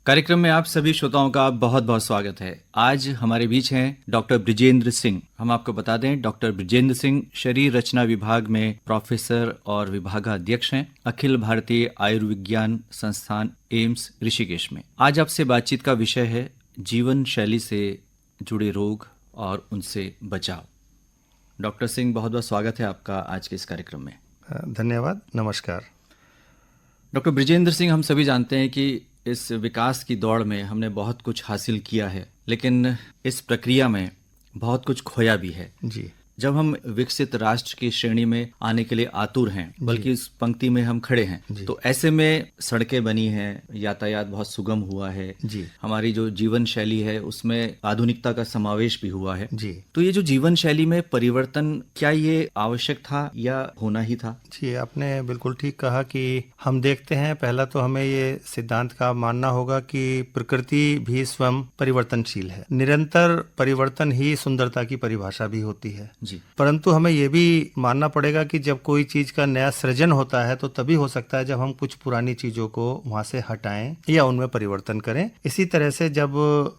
कार्यक्रम में आप सभी श्रोताओं का बहुत बहुत स्वागत है। आज हमारे बीच हैं डॉक्टर बृजेंद्र सिंह। हम आपको बता दें, डॉक्टर बृजेंद्र सिंह शरीर रचना विभाग में प्रोफेसर और विभागाध्यक्ष हैं, अखिल भारतीय आयुर्विज्ञान संस्थान एम्स ऋषिकेश में। आज आपसे बातचीत का विषय है जीवन शैली से जुड़े रोग और उनसे बचाव। डॉक्टर सिंह, बहुत बहुत स्वागत है आपका आज के इस कार्यक्रम में। धन्यवाद, नमस्कार। डॉक्टर बृजेंद्र सिंह, हम सभी जानते हैं कि इस विकास की दौड़ में हमने बहुत कुछ हासिल किया है, लेकिन इस प्रक्रिया में बहुत कुछ खोया भी है। जी। जब हम विकसित राष्ट्र की श्रेणी में आने के लिए आतुर हैं, बल्कि इस पंक्ति में हम खड़े हैं, तो ऐसे में सड़कें बनी हैं, यातायात बहुत सुगम हुआ है, जी। हमारी जो जीवन शैली है उसमें आधुनिकता का समावेश भी हुआ है। जी। तो ये जो जीवन शैली में परिवर्तन, क्या ये आवश्यक था या होना ही था? जी, आपने बिल्कुल ठीक कहा कि हम देखते हैं, पहला तो हमें ये सिद्धांत का मानना होगा कि प्रकृति भी स्वयं परिवर्तनशील है। निरंतर परिवर्तन ही सुंदरता की परिभाषा भी होती है। जी। परंतु हमें यह भी मानना पड़ेगा कि जब कोई चीज का नया सृजन होता है तो तभी हो सकता है जब हम कुछ पुरानी चीजों को वहां से हटाएं या उनमें परिवर्तन करें। इसी तरह से जब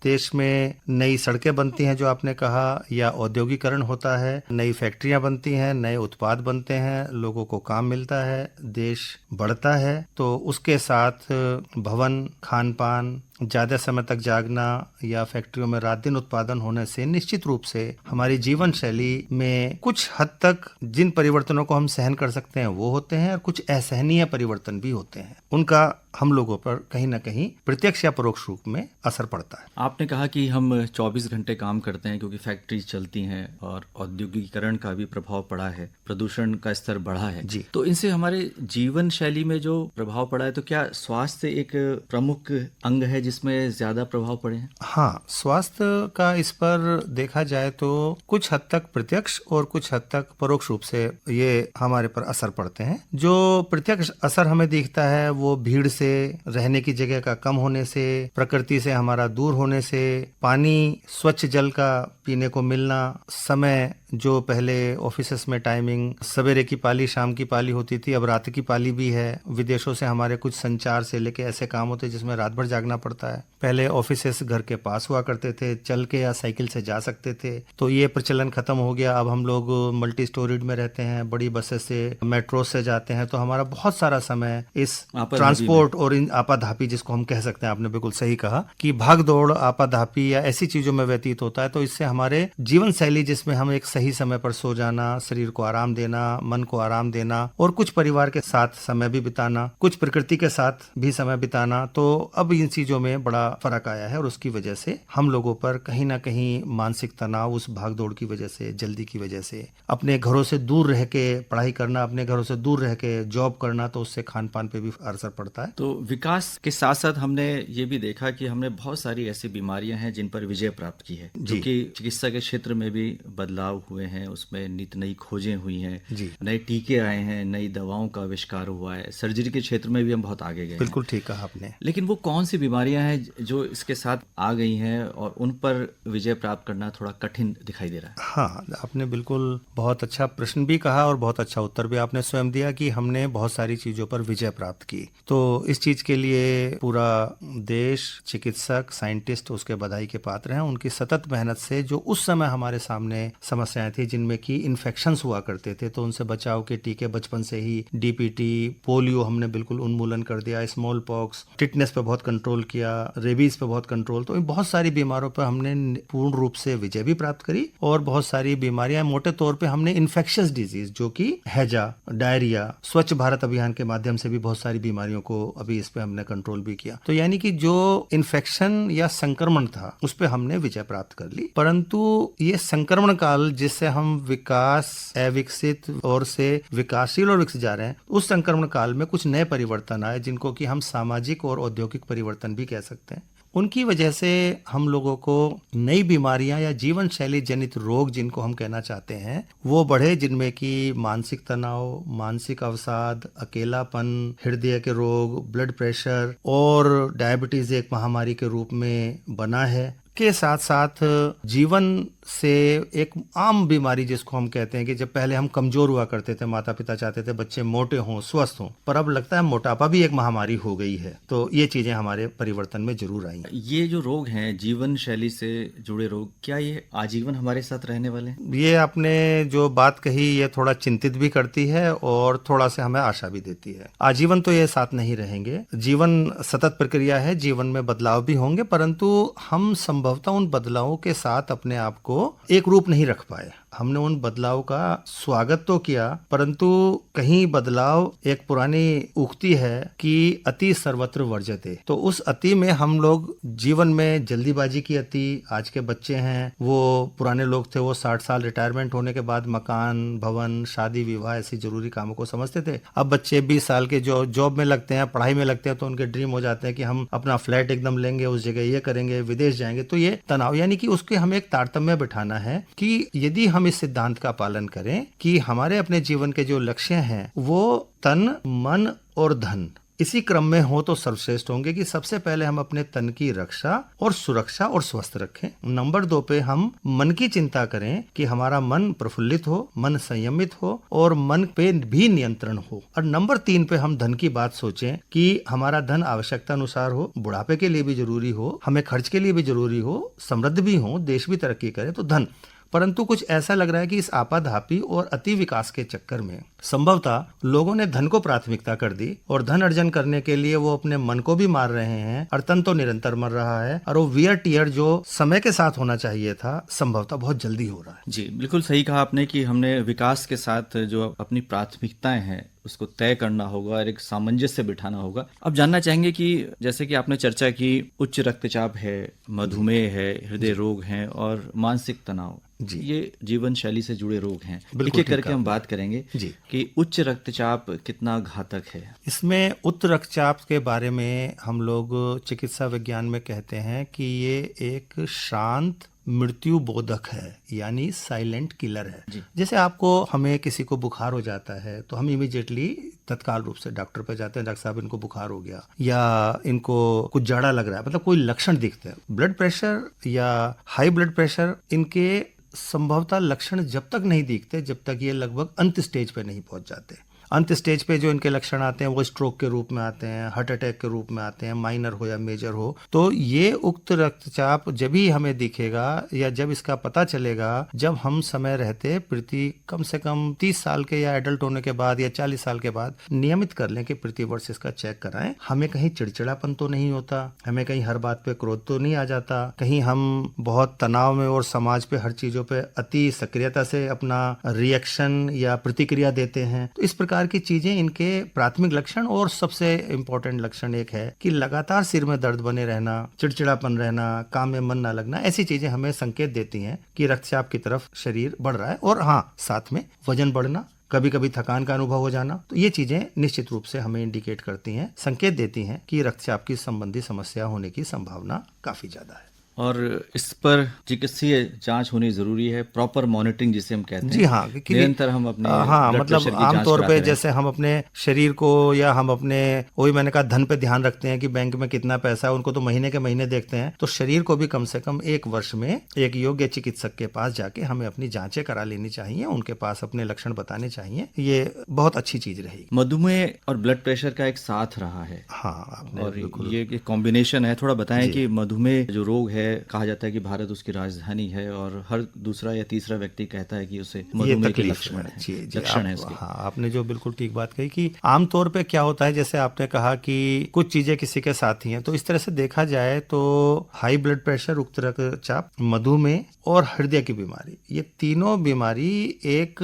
देश में नई सड़कें बनती हैं, जो आपने कहा, या औद्योगिकरण होता है, नई फैक्ट्रियां बनती हैं, नए उत्पाद बनते हैं, लोगों को काम मिलता है, देश बढ़ता है, तो उसके साथ भवन, खान पान, ज्यादा समय तक जागना या फैक्ट्रियों में रात दिन उत्पादन होने से निश्चित रूप से हमारी जीवन शैली में कुछ हद तक जिन परिवर्तनों को हम सहन कर सकते हैं वो होते हैं, और कुछ असहनीय परिवर्तन भी होते हैं। उनका हम लोगों पर कहीं ना कहीं प्रत्यक्ष या परोक्ष रूप में असर पड़ता है। आपने कहा कि हम 24 घंटे काम करते हैं क्योंकि फैक्ट्री चलती हैं और औद्योगिकरण का भी प्रभाव पड़ा है, प्रदूषण का स्तर बढ़ा है। जी। तो इनसे हमारे जीवन शैली में जो प्रभाव पड़ा है, तो क्या स्वास्थ्य एक प्रमुख अंग है जिसमें ज्यादा प्रभाव पड़े हैं? हाँ, स्वास्थ्य का इस पर देखा जाए तो कुछ हद तक प्रत्यक्ष और कुछ हद तक परोक्ष रूप से ये हमारे पर असर पड़ते हैं। जो प्रत्यक्ष असर हमें दिखता है वो भीड़ से, रहने की जगह का कम होने से, प्रकृति से हमारा दूर होने से, पानी, स्वच्छ जल का पीने को मिलना, समय जो पहले ऑफिसेस में टाइमिंग सवेरे की पाली, शाम की पाली होती थी, अब रात की पाली भी है। विदेशों से हमारे कुछ संचार से लेके ऐसे काम होते हैं जिसमें रात भर जागना पड़ता है। पहले ऑफिसेस घर के पास हुआ करते थे, चल के या साइकिल से जा सकते थे, तो ये प्रचलन खत्म हो गया। अब हम लोग मल्टी स्टोरीड में रहते हैं, बड़ी बसेस से, मेट्रो से जाते हैं, तो हमारा बहुत सारा समय इस ट्रांसपोर्ट और इन आपाधापी, जिसको हम कह सकते हैं, आपने बिल्कुल सही कहा, कि भाग दौड़, आपाधापी या ऐसी चीजों में व्यतीत होता है। तो इससे हमारे जीवन शैली, जिसमें हम एक सही समय पर सो जाना, शरीर को आराम देना, मन को आराम देना, और कुछ परिवार के साथ समय भी बिताना, कुछ प्रकृति के साथ भी समय बिताना, तो अब इन चीजों में बड़ा फर्क आया है। और उसकी वजह से हम लोगों पर कहीं ना कहीं मानसिक तनाव, उस भागदौड़ की वजह से, जल्दी की वजह से, अपने घरों से दूर रह के पढ़ाई करना, अपने घरों से दूर रह के जॉब करना, तो उससे खान पान पे भी असर पड़ता है। तो विकास के साथ साथ हमने ये भी देखा कि हमने बहुत सारी ऐसी बीमारियां हैं जिन पर विजय प्राप्त की है, जो कि चिकित्सा के क्षेत्र में भी बदलाव हुए हैं, उसमें नित नई खोजें हुई हैं, नए टीके आए हैं, नई दवाओं का आविष्कार हुआ है, सर्जरी के क्षेत्र में भी हम बहुत आगे गए। बिल्कुल ठीक कहा आपने। लेकिन वो कौन सी बीमारियां हैं जो इसके साथ आ गई हैं और उन पर विजय प्राप्त करना थोड़ा कठिन दिखाई दे रहा है? हाँ, आपने बिल्कुल बहुत अच्छा प्रश्न भी कहा और बहुत अच्छा उत्तर भी आपने स्वयं दिया कि हमने बहुत सारी चीजों पर विजय प्राप्त की। तो इस चीज के लिए पूरा देश, चिकित्सक, साइंटिस्ट उसके बधाई के पात्र हैं। उनकी सतत मेहनत से जो उस समय हमारे सामने समस्याएं थी, जिनमें कि इन्फेक्शंस हुआ करते थे, तो उनसे बचाव के टीके बचपन से ही, डीपीटी, पोलियो हमने बिल्कुल उन्मूलन कर दिया, स्मॉल पॉक्स, टिटनेस पे बहुत कंट्रोल किया, रेबीज पे बहुत कंट्रोल, तो इन बहुत सारी बीमारों पर हमने पूर्ण रूप से विजय भी प्राप्त करी। और बहुत सारी बीमारियां, मोटे तौर पे हमने इन्फेक्शियस डिजीज, जो कि हैजा, डायरिया, स्वच्छ भारत अभियान के माध्यम से भी बहुत सारी बीमारियों को अभी इस पे हमने कंट्रोल भी किया। तो यानी कि जो इन्फेक्शन या संक्रमण था उस पे हमने विजय प्राप्त कर ली। परंतु ये संक्रमण काल, जिससे हम विकास, अविकसित और से विकासशील और विकसित जा रहे हैं, उस संक्रमण काल में कुछ नए परिवर्तन आए, जिनको कि हम सामाजिक और औद्योगिक परिवर्तन भी कह सकते हैं। उनकी वजह से हम लोगों को नई बीमारियां या जीवन शैली जनित रोग, जिनको हम कहना चाहते हैं, वो बढ़े, जिनमें कि मानसिक तनाव, मानसिक अवसाद, अकेलापन, हृदय के रोग, ब्लड प्रेशर और डायबिटीज एक महामारी के रूप में बना है। के साथ साथ जीवन से एक आम बीमारी जिसको हम कहते हैं कि जब पहले हम कमजोर हुआ करते थे, माता पिता चाहते थे बच्चे मोटे हों, स्वस्थ हों, पर अब लगता है मोटापा भी एक महामारी हो गई है। तो ये चीजें हमारे परिवर्तन में जरूर आई। ये जो रोग हैं, जीवन शैली से जुड़े रोग, क्या ये आजीवन हमारे साथ रहने वाले हैं? ये आपने जो बात कही ये थोड़ा चिंतित भी करती है और थोड़ा से हमें आशा भी देती है। आजीवन तो ये साथ नहीं रहेंगे, जीवन सतत प्रक्रिया है, जीवन में बदलाव भी होंगे, परंतु हम संभवतः उन बदलावों के साथ अपने आप को एक रूप नहीं रख पाए। हमने उन बदलाव का स्वागत तो किया, परंतु कहीं बदलाव, एक पुरानी उक्ति है कि अति सर्वत्र वर्जते, तो उस अति में हम लोग जीवन में जल्दीबाजी की अति, आज के बच्चे हैं वो पुराने लोग थे वो 60 साल रिटायरमेंट होने के बाद मकान, भवन, शादी विवाह ऐसी जरूरी कामों को समझते थे। अब बच्चे 20 साल के जो जॉब में लगते हैं, पढ़ाई में लगते हैं, तो उनके ड्रीम हो जाते हैं कि हम अपना फ्लैट एकदम लेंगे, उस जगह ये करेंगे, विदेश जाएंगे। तो ये तनाव, यानी कि उसके हमें एक तारतम्य बिठाना है कि यदि हम इस सिद्धांत का पालन करें कि हमारे अपने जीवन के जो लक्ष्य हैं वो तन, मन और धन इसी क्रम में हो तो सर्वश्रेष्ठ होंगे कि सबसे पहले हम अपने तन की रक्षा और सुरक्षा और स्वस्थ रखें। नंबर 2 पे हम मन की चिंता करें कि हमारा मन प्रफुल्लित हो, मन संयमित हो और मन पे भी नियंत्रण हो। और नंबर 3 पे हम धन की बात सोचें कि हमारा धन आवश्यकता अनुसार हो, बुढ़ापे के लिए भी जरूरी हो, हमें खर्च के लिए भी जरूरी हो, समृद्ध भी हो, देश भी तरक्की करे, तो धन। परंतु कुछ ऐसा लग रहा है कि इस आपाधापी और अति विकास के चक्कर में संभवतः लोगों ने धन को प्राथमिकता कर दी और धन अर्जन करने के लिए वो अपने मन को भी मार रहे हैं और तन तो निरंतर मर रहा है, और वो वियर टियर जो समय के साथ होना चाहिए था संभवतः बहुत जल्दी हो रहा है। जी, बिल्कुल सही कहा आपने कि हमने विकास के साथ जो अपनी प्राथमिकताएं हैं उसको तय करना होगा और एक सामंजस्य बिठाना होगा। अब जानना चाहेंगे कि जैसे कि आपने चर्चा की, उच्च रक्तचाप है, मधुमेह है, हृदय रोग हैं और मानसिक तनाव, जी, ये जीवन शैली से जुड़े रोग हैं। एक एक करके हम बात करेंगे जी कि उच्च रक्तचाप कितना घातक है। इसमें उच्च रक्तचाप के बारे में हम लोग चिकित्सा विज्ञान में कहते हैं कि ये एक शांत मृत्यु बोधक है, यानी साइलेंट किलर है। जैसे आपको, हमें किसी को बुखार हो जाता है तो हम इमीडिएटली तत्काल रूप से डॉक्टर पे जाते हैं, डॉक्टर साहब इनको बुखार हो गया या इनको कुछ जाड़ा लग रहा है, मतलब कोई लक्षण दिखते हैं। ब्लड प्रेशर या हाई ब्लड प्रेशर, इनके संभवतः लक्षण जब तक नहीं दिखते जब तक ये लगभग अंत स्टेज पे नहीं पहुंच जाते। अंत स्टेज पे जो इनके लक्षण आते हैं वो स्ट्रोक के रूप में आते हैं, हार्ट अटैक के रूप में आते हैं, माइनर हो या मेजर हो। तो ये उक्त रक्तचाप जब ही हमें दिखेगा या जब इसका पता चलेगा जब हम समय रहते प्रति कम से कम 30 साल के या एडल्ट होने के बाद या 40 साल के बाद नियमित कर लें कि प्रति वर्ष इसका चेक कराएं। हमें कहीं चिड़चिड़ापन तो नहीं होता, हमें कहीं हर बात पे क्रोध तो नहीं आ जाता, कहीं हम बहुत तनाव में और समाज पे हर चीजों पे अति सक्रियता से अपना रिएक्शन या प्रतिक्रिया देते हैं। तो इस प्रकार की चीजें इनके प्राथमिक लक्षण। और सबसे इंपॉर्टेंट लक्षण एक है कि लगातार सिर में दर्द बने रहना, चिड़चिड़ापन रहना, काम में मन ना लगना, ऐसी चीजें हमें संकेत देती हैं कि रक्तचाप की तरफ शरीर बढ़ रहा है। और हाँ, साथ में वजन बढ़ना, कभी कभी थकान का अनुभव हो जाना, तो ये चीजें निश्चित रूप से हमें इंडिकेट करती हैं, संकेत देती हैं कि रक्तचाप की संबंधी समस्या होने की संभावना काफी ज्यादा है। और इस पर चिकित्सीय जांच होनी जरूरी है, प्रॉपर मॉनिटरिंग जिसे हम कहते हैं। जी हाँ, निरंतर हम अपने मतलब आमतौर पे जैसे हम अपने शरीर को या हम अपने, वही मैंने कहा, धन पे ध्यान रखते हैं कि बैंक में कितना पैसा है, उनको तो महीने के महीने देखते हैं। तो शरीर को भी कम से कम 1 वर्ष में एक योग्य चिकित्सक के पास जाके हमें अपनी जांचें करा लेनी चाहिए, उनके पास अपने लक्षण बताने चाहिए। ये बहुत अच्छी चीज रहेगी। मधुमेह और ब्लड प्रेशर का एक साथ रहा है। हाँ, और ये कॉम्बिनेशन है। थोड़ा बताएं कि मधुमेह जो रोग है, कहा जाता है कि भारत उसकी राजधानी है और हर दूसरा या तीसरा व्यक्ति कहता है कि उसे मधुमेह के लक्षण है। हाँ, आपने जो बिल्कुल ठीक बात कही कि आमतौर पे क्या होता है, जैसे आपने कहा कि कुछ चीजें किसी के साथ ही हैं, तो इस तरह से देखा जाए तो हाई ब्लड प्रेशर, उच्च रक्तचाप, मधुमेह और हृदय की बीमारी, ये तीनों बीमारी एक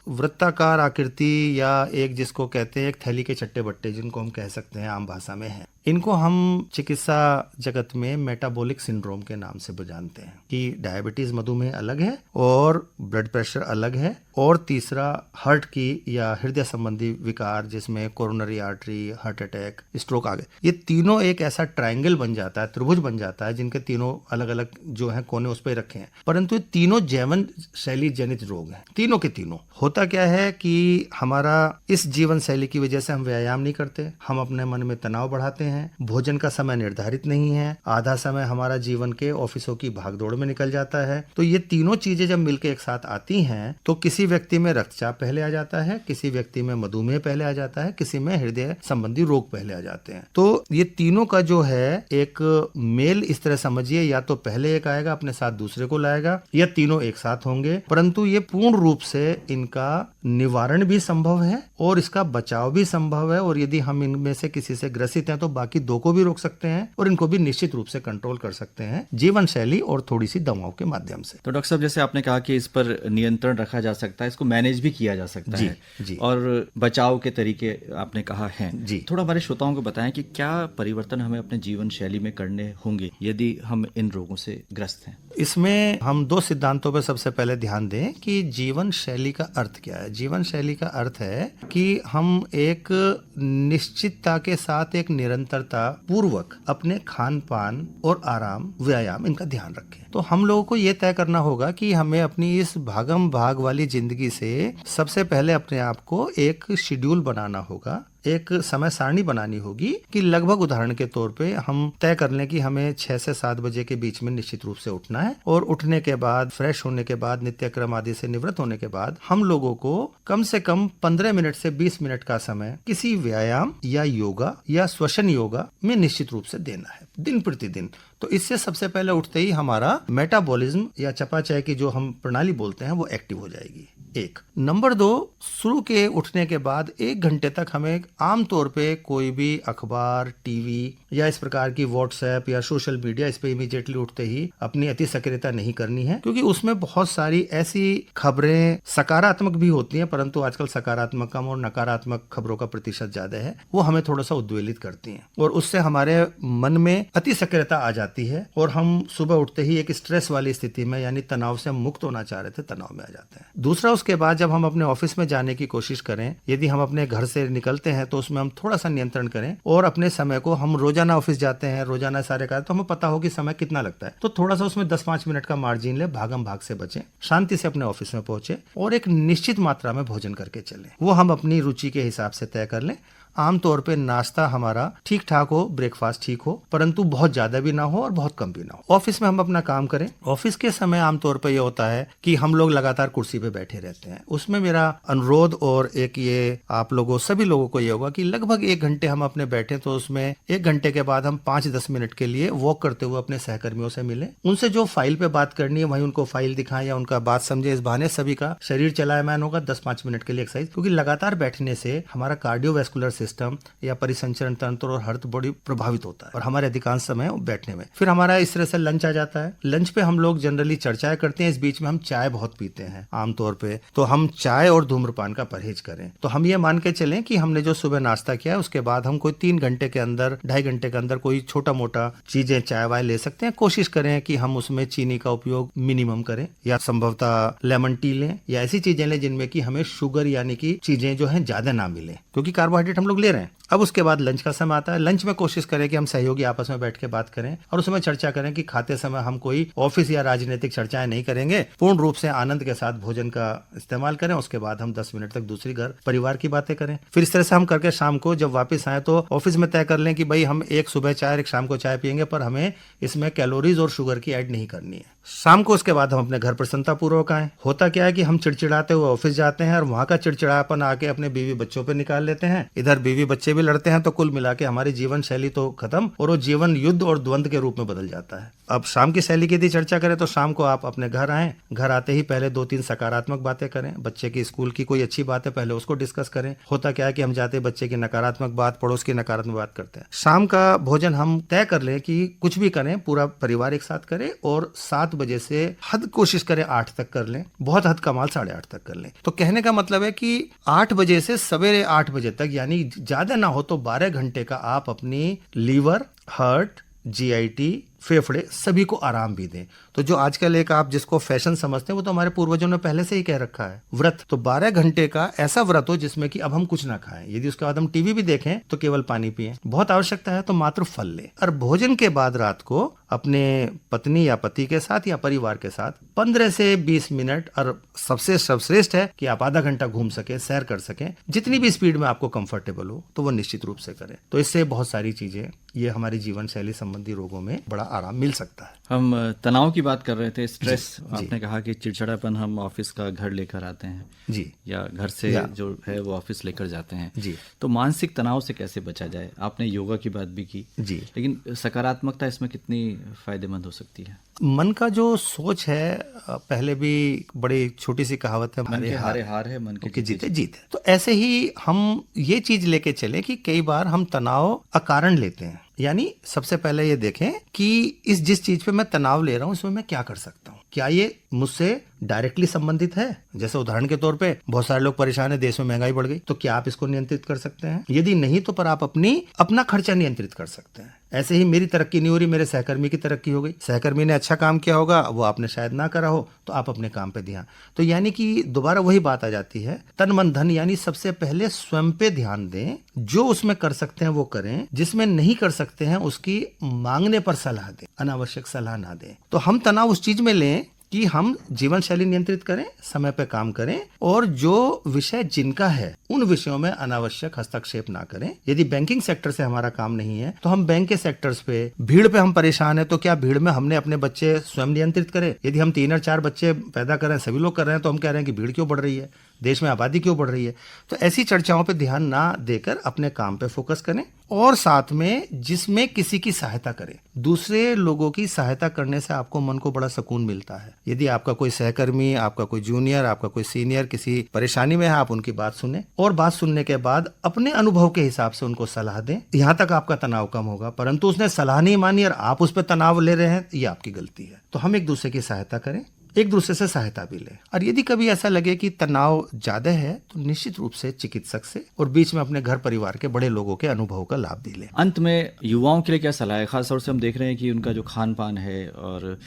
वृत्ताकार आकृति या एक जिसको कहते हैं एक थैली के चट्टे बट्टे, जिनको हम कह सकते हैं आम भाषा में है। इनको हम चिकित्सा जगत में मेटाबॉलिक सिंड्रोम के नाम से जानते हैं कि डायबिटीज, मधुमेह अलग है और ब्लड प्रेशर अलग है, और तीसरा हार्ट की या हृदय संबंधी विकार जिसमें coronary artery, heart attack, stroke आ गए। ये तीनों एक ऐसा ट्रायंगल बन जाता है, त्रिभुज बन जाता है, जिनके तीनों अलग अलग जो है कोने उस पर रखे हैं, परंतु ये तीनों जीवन शैली जनित रोग हैं, तीनों के तीनों। होता क्या है कि हमारा इस जीवन शैली की वजह से हम व्यायाम नहीं करते, हम अपने मन में तनाव बढ़ाते हैं, भोजन का समय निर्धारित नहीं है, आधा समय हमारा जीवन के ऑफिसों की भागदौड़ में निकल जाता है। तो ये तीनों चीजें जब मिलकर एक साथ आती हैं तो किसी व्यक्ति में रक्तचाप पहले आ जाता है, किसी व्यक्ति में मधुमेह पहले आ जाता है, किसी में हृदय संबंधी रोग पहले आ जाते हैं। तो ये तीनों का जो है एक मेल इस तरह समझिए, या तो पहले एक आएगा अपने साथ दूसरे को लाएगा, या तीनों एक साथ होंगे। परंतु ये पूर्ण रूप से इनका निवारण भी संभव है और इसका बचाव भी संभव है, और यदि हम इनमें से किसी से ग्रसित हैं तो बाकी दो को भी रोक सकते हैं और इनको भी निश्चित रूप से कंट्रोल कर सकते हैं जीवन शैली और थोड़ी सी दवाओं के माध्यम से। तो डॉक्टर साहब, जैसे आपने कहा कि इस पर नियंत्रण रखा जा सकता है, इसको मैनेज भी किया जा सकता है जी। और बचाव के तरीके आपने कहा हैं जी। थोड़ा हमारे श्रोताओं को बताएं कि क्या परिवर्तन हमें अपने जीवन शैली में करने होंगे यदि हम इन रोगों से ग्रस्त हैं। इसमें हम दो सिद्धांतों पर सबसे पहले ध्यान दें कि जीवन शैली का अर्थ क्या है। जीवन शैली का अर्थ है कि हम एक निश्चितता के साथ एक निरंतरता पूर्वक अपने खान पान और आराम व्यायाम इनका ध्यान रखें। तो हम लोगों को ये तय करना होगा कि हमें अपनी इस भागम भाग वाली जिंदगी से सबसे पहले अपने आप को एक शेड्यूल बनाना होगा, एक समय सारणी बनानी होगी कि लगभग उदाहरण के तौर पे हम तय कर लें कि हमें 6 से 7 बजे के बीच में निश्चित रूप से उठना है, और उठने के बाद फ्रेश होने के बाद नित्यक्रम आदि से निवृत्त होने के बाद हम लोगों को कम से कम 15 मिनट से 20 मिनट का समय किसी व्यायाम या योगा या श्वसन योगा में निश्चित रूप से देना है दिन प्रतिदिन। तो इससे सबसे पहले उठते ही हमारा मेटाबॉलिज्म या चयापचय की जो हम प्रणाली बोलते हैं वो एक्टिव हो जाएगी। एक नंबर 2, शुरू के उठने के बाद 1 घंटे तक हमें आमतौर पे कोई भी अखबार, टीवी या इस प्रकार की व्हाट्सएप या सोशल मीडिया इस पे इमीडिएटली उठते ही अपनी अति सक्रियता नहीं करनी है, क्योंकि उसमें बहुत सारी ऐसी खबरें सकारात्मक भी होती हैं, परंतु आजकल सकारात्मक कम और नकारात्मक खबरों का प्रतिशत ज्यादा है, वो हमें थोड़ा सा उद्वेलित करती हैं और उससे हमारे मन में अति सक्रियता आ जाती है और हम सुबह उठते ही एक स्ट्रेस वाली स्थिति में, यानी तनाव से मुक्त होना चाह रहे थे, तनाव में आ जाते हैं। दूसरा, उसके बाद जब हम अपने ऑफिस में जाने की कोशिश करें, यदि हम अपने घर से निकलते हैं तो उसमें हम थोड़ा सा नियंत्रण करें और अपने समय को, हम रोजाना ऑफिस जाते हैं, रोजाना सारे कार्य, तो हमें पता हो कि समय कितना लगता है, तो थोड़ा सा उसमें 10-5 मिनट का मार्जिन ले, भागम भाग से बचें, शांति से अपने ऑफिस में पहुंचे और एक निश्चित मात्रा में भोजन करके चलें। वो हम अपनी रुचि के हिसाब से तय कर लें। आमतौर पे नाश्ता हमारा ठीक ठाक हो, ब्रेकफास्ट ठीक हो, परंतु बहुत ज्यादा भी ना हो और बहुत कम भी ना हो। ऑफिस में हम अपना काम करें। ऑफिस के समय आमतौर पे ये होता है कि हम लोग लगातार कुर्सी पे बैठे रहते हैं। उसमें मेरा अनुरोध और एक ये आप लोगों सभी लोगों को ये होगा कि लगभग 1 घंटे हम अपने बैठे, तो उसमें 1 घंटे के बाद हम 5-10 मिनट के लिए वॉक करते हुए अपने सहकर्मियों से मिलें। उनसे जो फाइल पे बात करनी है वहीं उनको फाइल दिखाएं या उनका बात समझे। इस बहाने सभी का शरीर चलायमान होगा। 10-5 मिनट के लिए एक्सरसाइज, क्योंकि लगातार बैठने से हमारा कार्डियोवैस्कुलर सिस्टम या परिसंचरण तंत्र और हार्ट बॉडी प्रभावित होता है और हमारे अधिकांश समय बैठने में। फिर हमारा इस तरह से लंच आ जाता है। लंच पे हम लोग जनरली चर्चाएं करते हैं। इस बीच में हम चाय बहुत पीते हैं आमतौर पे, तो हम चाय और धूम्रपान का परहेज करें। तो हम ये मान के चलें कि हमने जो सुबह नाश्ता किया है उसके बाद हम कोई 3 घंटे के अंदर, 2.5 घंटे के अंदर कोई छोटा मोटा चीजें चाय वाय ले सकते हैं। कोशिश करें कि हम उसमें चीनी का उपयोग मिनिमम करें या संभवतः लेमन टी लें या ऐसी चीजें लें जिनमें कि हमें शुगर यानी कि चीजें जो है ज्यादा ना मिले, क्योंकि कार्बोहाइड्रेट हम लोग ले रहे हैं। अब उसके बाद लंच का समय आता है। लंच में कोशिश करें कि हम सहयोगी आपस में बैठ के बात करें और उसमें चर्चा करें कि खाते समय हम कोई ऑफिस या राजनीतिक चर्चाएं नहीं करेंगे, पूर्ण रूप से आनंद के साथ भोजन का इस्तेमाल करें। उसके बाद हम 10 मिनट तक दूसरी घर परिवार की बातें करें। फिर इस तरह से हम करके शाम को जब वापस आए तो ऑफिस में तय कर लें कि भाई हम एक सुबह चाय और एक शाम को चाय पियेंगे, पर हमें इसमें कैलोरीज और शुगर की ऐड नहीं करनी है। शाम को उसके बाद हम अपने घर प्रसन्नता पूर्वक आए। होता क्या है कि हम चिड़चिड़ाते हुए ऑफिस जाते हैं और वहां का चिड़चिड़ापन आके अपने बीवी बच्चों पे निकाल लेते हैं। इधर बीवी बच्चे भी लड़ते हैं, तो कुल मिला के हमारी जीवन शैली तो खत्म और वो जीवन युद्ध और द्वंद्व के रूप में बदल जाता है। अब शाम की शैली की यदि चर्चा करें तो शाम को आप अपने घर आए, घर आते ही पहले 2-3 सकारात्मक बातें करें। बच्चे की स्कूल की कोई अच्छी बात है पहले उसको डिस्कस करें। होता क्या है कि हम जाते बच्चे की नकारात्मक बात, पड़ोस की नकारात्मक बात करते हैं। शाम का भोजन हम तय कर लें कि कुछ भी करें पूरा परिवार एक साथ करे और 7 बजे से हद कोशिश करें 8 तक कर लें, बहुत हद कमाल 8:30 तक कर लें। तो कहने का मतलब है कि 8 बजे से सवेरे 8 बजे तक, यानी ज्यादा ना हो तो 12 घंटे का आप अपनी लीवर, हार्ट, जीआईटी, फेफड़े सभी को आराम भी दें। तो जो आजकल एक आप जिसको फैशन समझते हैं वो तो हमारे पूर्वजों ने पहले से ही कह रखा है, व्रत। तो 12 घंटे का ऐसा व्रत हो जिसमें कि अब हम कुछ ना खाएं। यदि उसके बाद हम टीवी भी देखें तो केवल पानी पिएं। बहुत आवश्यकता है तो मात्र फल लें। और भोजन के बाद रात को अपने पत्नी या पति के साथ या परिवार के साथ 15 से 20 मिनट, और सबसे सर्वश्रेष्ठ है कि आप आधा घंटा घूम सके, सैर कर सकें। जितनी भी स्पीड में आपको कंफर्टेबल हो तो वो निश्चित रूप से करें। तो इससे बहुत सारी चीजें, ये हमारी जीवन शैली संबंधी रोगों में बड़ा आराम मिल सकता है। हम तनाव की बात कर रहे थे, स्ट्रेस। आपने कहा कि चिड़चिड़ापन हम ऑफिस का घर लेकर आते हैं जी, या घर से जो है वो ऑफिस लेकर जाते हैं जी। तो मानसिक तनाव से कैसे बचा जाए? आपने योगा की बात भी की जी, लेकिन सकारात्मकता इसमें कितनी फायदेमंद हो सकती है? मन का जो सोच है, पहले भी बड़ी छोटी सी कहावत है, मन के हारे हार है, मन के जीते जीत है। तो ऐसे ही हम ये चीज लेके चले कि कई बार हम तनाव अकारण लेते हैं। यानी सबसे पहले ये देखें कि जिस चीज पे मैं तनाव ले रहा हूँ इसमें मैं क्या कर सकता हूँ। क्या ये मुझसे डायरेक्टली संबंधित है? जैसे उदाहरण के तौर पे बहुत सारे लोग परेशान है, देश में महंगाई बढ़ गई, तो क्या आप इसको नियंत्रित कर सकते हैं? यदि नहीं तो पर आप अपना खर्चा नियंत्रित कर सकते हैं। ऐसे ही मेरी तरक्की नहीं हो रही, मेरे सहकर्मी की तरक्की हो गई, सहकर्मी ने अच्छा काम किया होगा, वो आपने शायद ना करा हो, तो आप अपने काम पे ध्यान। तो यानी कि दोबारा वही बात आ जाती है, तन मन धन। यानी सबसे पहले स्वयं पे ध्यान दें, जो उसमें कर सकते हैं वो करें, जिसमें नहीं कर सकते हैं उसकी मांगने पर सलाह दें, अनावश्यक सलाह ना दें। तो हम तनाव उस चीज में लें कि हम जीवन शैली नियंत्रित करें, समय पे काम करें और जो विषय जिनका है उन विषयों में अनावश्यक हस्तक्षेप ना करें। यदि बैंकिंग सेक्टर से हमारा काम नहीं है तो हम बैंक के सेक्टर्स पे, भीड़ पे हम परेशान है तो क्या भीड़ में हमने अपने बच्चे स्वयं नियंत्रित करें? यदि हम 3 और 4 बच्चे पैदा कर रहे हैं, सभी लोग कर रहे हैं, तो हम कह रहे हैं कि भीड़ क्यों बढ़ रही है, देश में आबादी क्यों बढ़ रही है? तो ऐसी चर्चाओं पे ध्यान ना देकर अपने काम पे फोकस करें और साथ में जिसमें किसी की सहायता करें। दूसरे लोगों की सहायता करने से आपको मन को बड़ा सुकून मिलता है। यदि आपका कोई सहकर्मी, आपका कोई जूनियर, आपका कोई सीनियर किसी परेशानी में है, आप उनकी बात सुने और बात सुनने के बाद अपने अनुभव के हिसाब से उनको सलाह दें। यहाँ तक आपका तनाव कम होगा। परंतु उसने सलाह नहीं मानी और आप उस पर तनाव ले रहे हैं, ये आपकी गलती है। तो हम एक दूसरे की सहायता करें, एक दूसरे से सहायता भी लें। और यदि कभी ऐसा लगे कि तनाव ज्यादा है तो निश्चित रूप से चिकित्सक से और बीच में अपने घर परिवार के बड़े लोगों के अनुभव का लाभ भी लें। अंत में युवाओं के लिए क्या सलाह है? खासतौर से हम देख रहे हैं कि उनका जो खान पान है और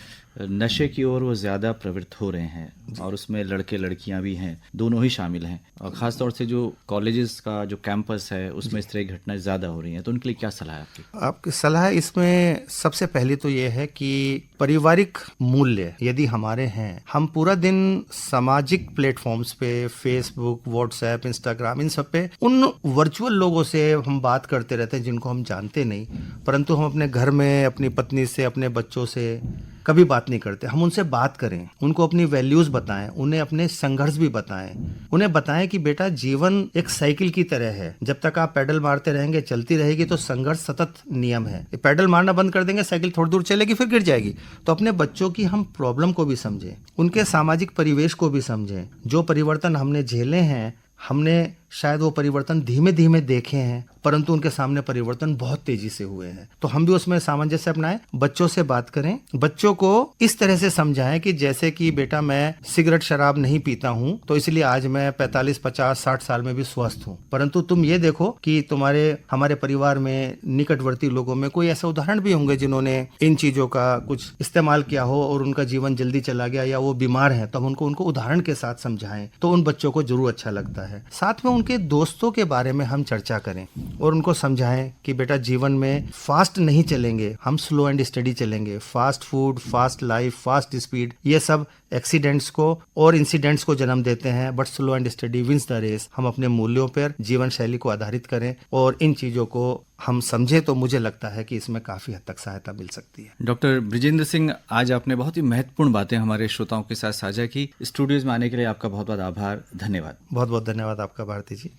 नशे की ओर वो ज़्यादा प्रवृत्त हो रहे हैं और उसमें लड़के लड़कियां भी हैं, दोनों ही शामिल हैं। और ख़ासतौर से जो कॉलेजेस का जो कैंपस है उसमें इस तरह की घटनाएं ज़्यादा हो रही हैं, तो उनके लिए क्या सलाह है आपकी? आपकी सलाह इसमें सबसे पहली तो ये है कि पारिवारिक मूल्य यदि हमारे हैं, हम पूरा दिन सामाजिक प्लेटफॉर्म्स पे, फेसबुक, व्हाट्सएप, इंस्टाग्राम, इन सब पे उन वर्चुअल लोगों से हम बात करते रहते हैं जिनको हम जानते नहीं, परंतु हम अपने घर में अपनी पत्नी से, अपने बच्चों से कभी बात नहीं करते। हम उनसे बात करें, उनको अपनी वैल्यूज बताएं, उन्हें अपने संघर्ष भी बताएं, उन्हें बताएं कि बेटा जीवन एक साइकिल की तरह है, जब तक आप पैडल मारते रहेंगे, चलती रहेगी, तो संघर्ष सतत नियम है। पैडल मारना बंद कर देंगे, साइकिल थोड़ी दूर चलेगी फिर गिर जाएगी। तो अपने बच्चों की हम प्रॉब्लम को भी समझें, उनके सामाजिक परिवेश को भी समझें। जो परिवर्तन हमने झेले हैं, हमने शायद वो परिवर्तन धीमे धीमे देखे हैं, परंतु उनके सामने परिवर्तन बहुत तेजी से हुए हैं। तो हम भी उसमें सामंजस्य अपनाएं, बच्चों से बात करें, बच्चों को इस तरह से समझाएं कि जैसे कि बेटा मैं सिगरेट शराब नहीं पीता हूं तो इसलिए आज मैं 45, 50, 60 साल में भी स्वस्थ हूं, परंतु तुम ये देखो कि हमारे परिवार में निकटवर्ती लोगों में कोई ऐसे उदाहरण भी होंगे जिन्होंने इन चीजों का कुछ इस्तेमाल किया हो और उनका जीवन जल्दी चला गया या वो बीमार है, तो हम उनको उदाहरण के साथ समझाएं तो उन बच्चों को जरूर अच्छा लगता है। साथ में उनके दोस्तों के बारे में हम चर्चा करें और उनको समझाएं कि बेटा जीवन में फास्ट नहीं चलेंगे, हम स्लो एंड स्टडी चलेंगे। Fast food, fast life, fast speed, ये सब एक्सीडेंट्स को और इंसिडेंट्स को जन्म देते हैं, but slow and steady wins the race. हम अपने मूल्यों पर, जीवन शैली को आधारित करें और इन चीजों को हम समझे तो मुझे लगता है कि इसमें काफी हद तक सहायता मिल सकती है। डॉक्टर बृजेंद्र सिंह, आज आपने बहुत ही महत्वपूर्ण बातें हमारे श्रोताओं के साथ साझा की। स्टूडियोज में आने के लिए आपका बहुत बहुत आभार, धन्यवाद। बहुत बहुत धन्यवाद आपका भारती जी।